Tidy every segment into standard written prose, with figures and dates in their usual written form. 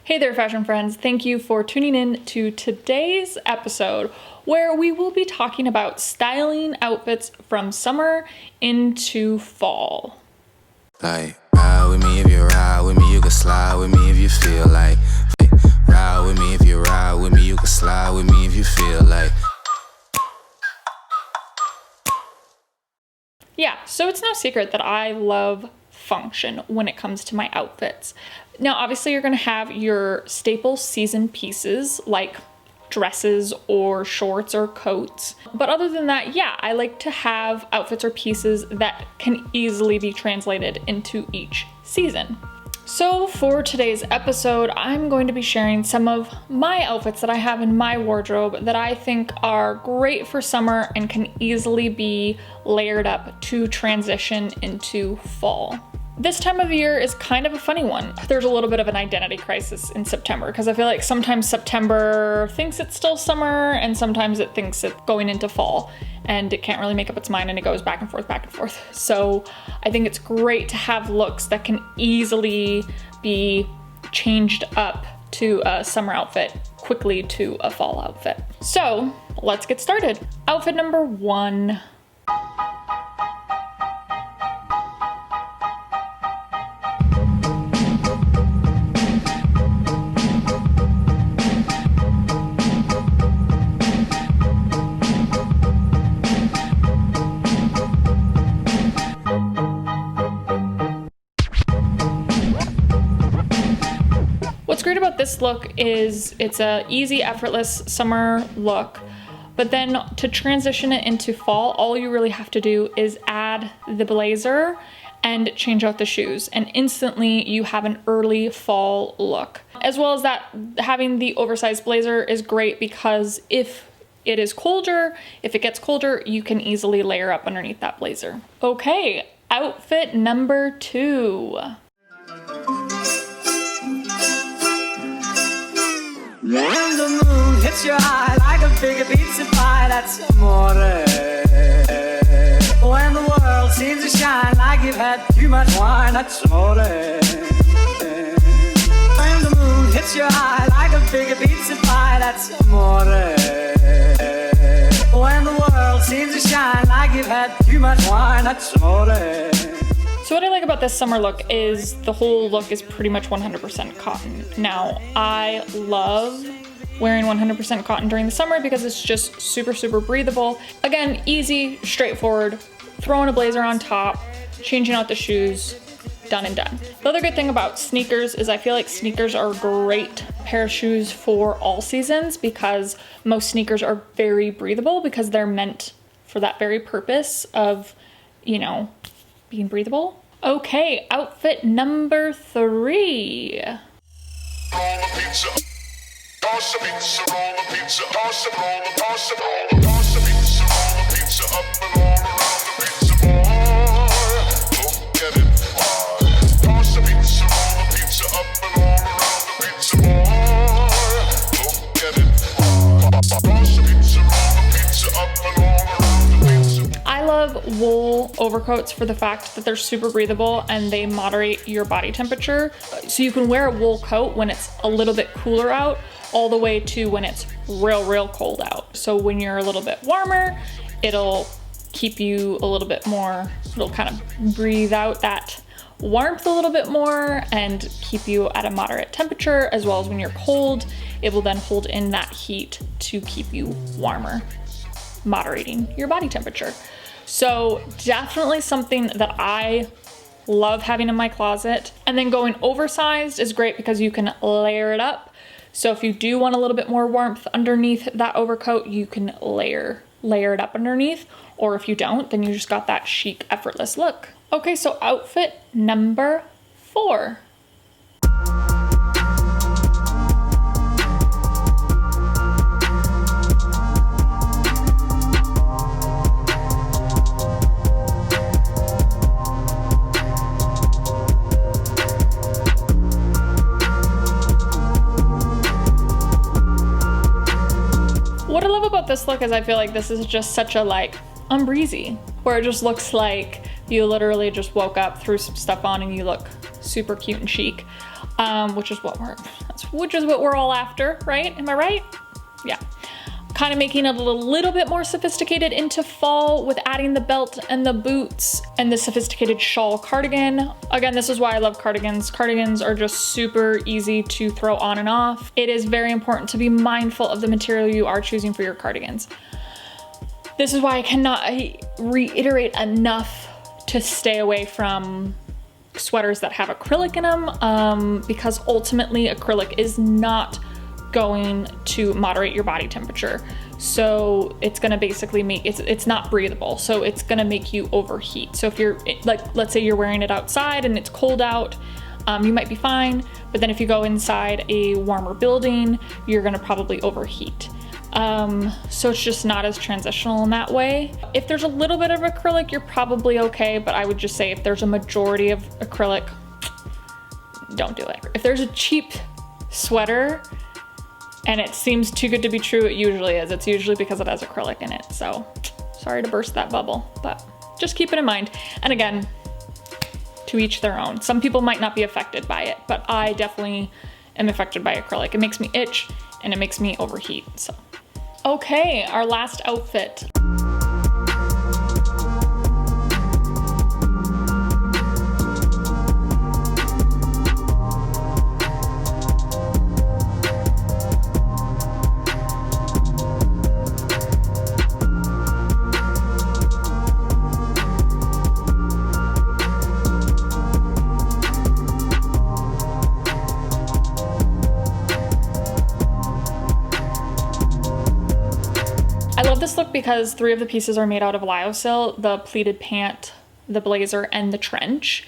Hey there, fashion friends. Thank you for tuning in to today's episode where we will be talking about styling outfits from summer into fall. Like, ride with me if you ride with me, you can slide with me if you feel like. Ride with me if you ride with me, you can slide with me if you feel like. Yeah, so it's no secret that I love function when it comes to my outfits. Now, obviously you're gonna have your staple season pieces like dresses or shorts or coats. But other than that, yeah, I like to have outfits or pieces that can easily be translated into each season. So for today's episode, I'm going to be sharing some of my outfits that I have in my wardrobe that I think are great for summer and can easily be layered up to transition into fall. This time of year is kind of a funny one. There's a little bit of an identity crisis in September because I feel like sometimes September thinks it's still summer and sometimes it thinks it's going into fall and it can't really make up its mind and it goes back and forth, back and forth. So I think it's great to have looks that can easily be changed up to a summer outfit quickly to a fall outfit. So let's get started. Outfit number 1. What's great about this look is it's a easy, effortless summer look, but then to transition it into fall, all you really have to do is add the blazer and change out the shoes, and instantly you have an early fall look. As well as that, having the oversized blazer is great because if it gets colder, you can easily layer up underneath that blazer. Okay, outfit number 2. When the moon hits your eye like a big pizza pie, that's amore. When the world seems to shine like you've had too much wine, that's amore. When the moon hits your eye like a big pizza pie, that's amore. When the world seems to shine like you've had too much wine, that's amore. So what I like about this summer look is the whole look is pretty much 100% cotton. Now, I love wearing 100% cotton during the summer because it's just super, super breathable. Again, easy, straightforward, throwing a blazer on top, changing out the shoes, done and done. The other good thing about sneakers is I feel like sneakers are a great pair of shoes for all seasons because most sneakers are very breathable because they're meant for that very purpose of, being breathable. Okay, outfit number 3. I love wool overcoats for the fact that they're super breathable and they moderate your body temperature. So you can wear a wool coat when it's a little bit cooler out all the way to when it's real cold out. So when you're a little bit warmer, it'll keep you a little bit more, it'll kind of breathe out that warmth a little bit more and keep you at a moderate temperature, as well as when you're cold, it will then hold in that heat to keep you warmer, moderating your body temperature. So definitely something that I love having in my closet. And then going oversized is great because you can layer it up. So if you do want a little bit more warmth underneath that overcoat, you can layer it up underneath. Or if you don't, then you just got that chic, effortless look. Okay, so outfit number 4. What I love about this look is I feel like this is just such a unbreezy, where it just looks like you literally just woke up, threw some stuff on, and you look super cute and chic, which is what that's which is what we're all after, right? Am I right? Yeah. Kind of making it a little bit more sophisticated into fall with adding the belt and the boots and the sophisticated shawl cardigan. Again, this is why I love cardigans. Cardigans are just super easy to throw on and off. It is very important to be mindful of the material you are choosing for your cardigans. This is why I cannot reiterate enough to stay away from sweaters that have acrylic in them, because ultimately acrylic is not going to moderate your body temperature. So it's gonna basically make, it's not breathable. So it's gonna make you overheat. So if you're like, let's say you're wearing it outside and it's cold out, you might be fine. But then if you go inside a warmer building, you're gonna probably overheat. So it's just not as transitional in that way. If there's a little bit of acrylic, you're probably okay. But I would just say if there's a majority of acrylic, don't do it. If there's a cheap sweater and it seems too good to be true, it usually is. It's usually because it has acrylic in it. So sorry to burst that bubble, but just keep it in mind. And again, to each their own. Some people might not be affected by it, but I definitely am affected by acrylic. It makes me itch and it makes me overheat, so. Okay, our last outfit. I love this look because 3 of the pieces are made out of lyocell, the pleated pant, the blazer, and the trench.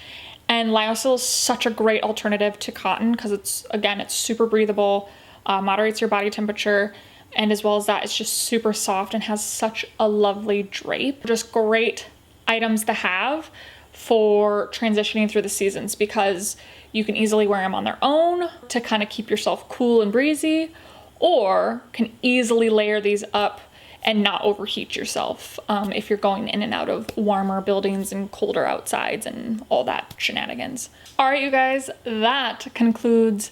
And lyocell is such a great alternative to cotton because it's super breathable, moderates your body temperature, and as well as that, it's just super soft and has such a lovely drape. Just great items to have for transitioning through the seasons because you can easily wear them on their own to kind of keep yourself cool and breezy, or can easily layer these up and not overheat yourself if you're going in and out of warmer buildings and colder outsides and all that shenanigans. All right, you guys, that concludes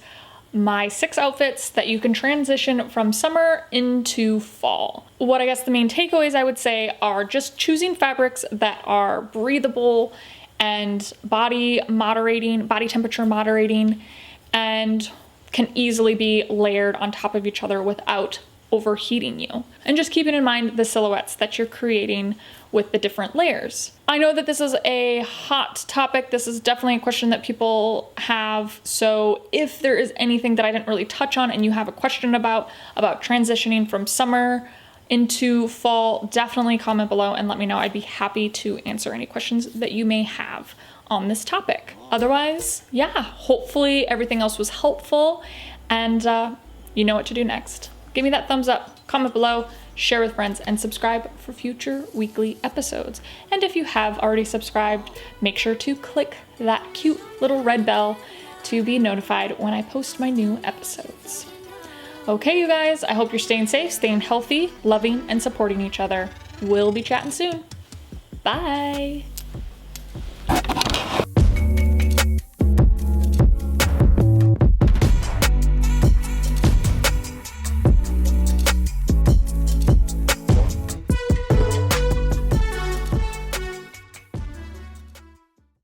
my 6 outfits that you can transition from summer into fall. What I guess the main takeaways I would say are just choosing fabrics that are breathable and body temperature moderating, and can easily be layered on top of each other without overheating you. And just keeping in mind the silhouettes that you're creating with the different layers. I know that this is a hot topic. This is definitely a question that people have. So if there is anything that I didn't really touch on and you have a question about transitioning from summer into fall, definitely comment below and let me know. I'd be happy to answer any questions that you may have on this topic. Otherwise, yeah, hopefully everything else was helpful and you know what to do next. Give me that thumbs up, comment below, share with friends, and subscribe for future weekly episodes. And if you have already subscribed, make sure to click that cute little red bell to be notified when I post my new episodes. Okay, you guys, I hope you're staying safe, staying healthy, loving, and supporting each other. We'll be chatting soon. Bye.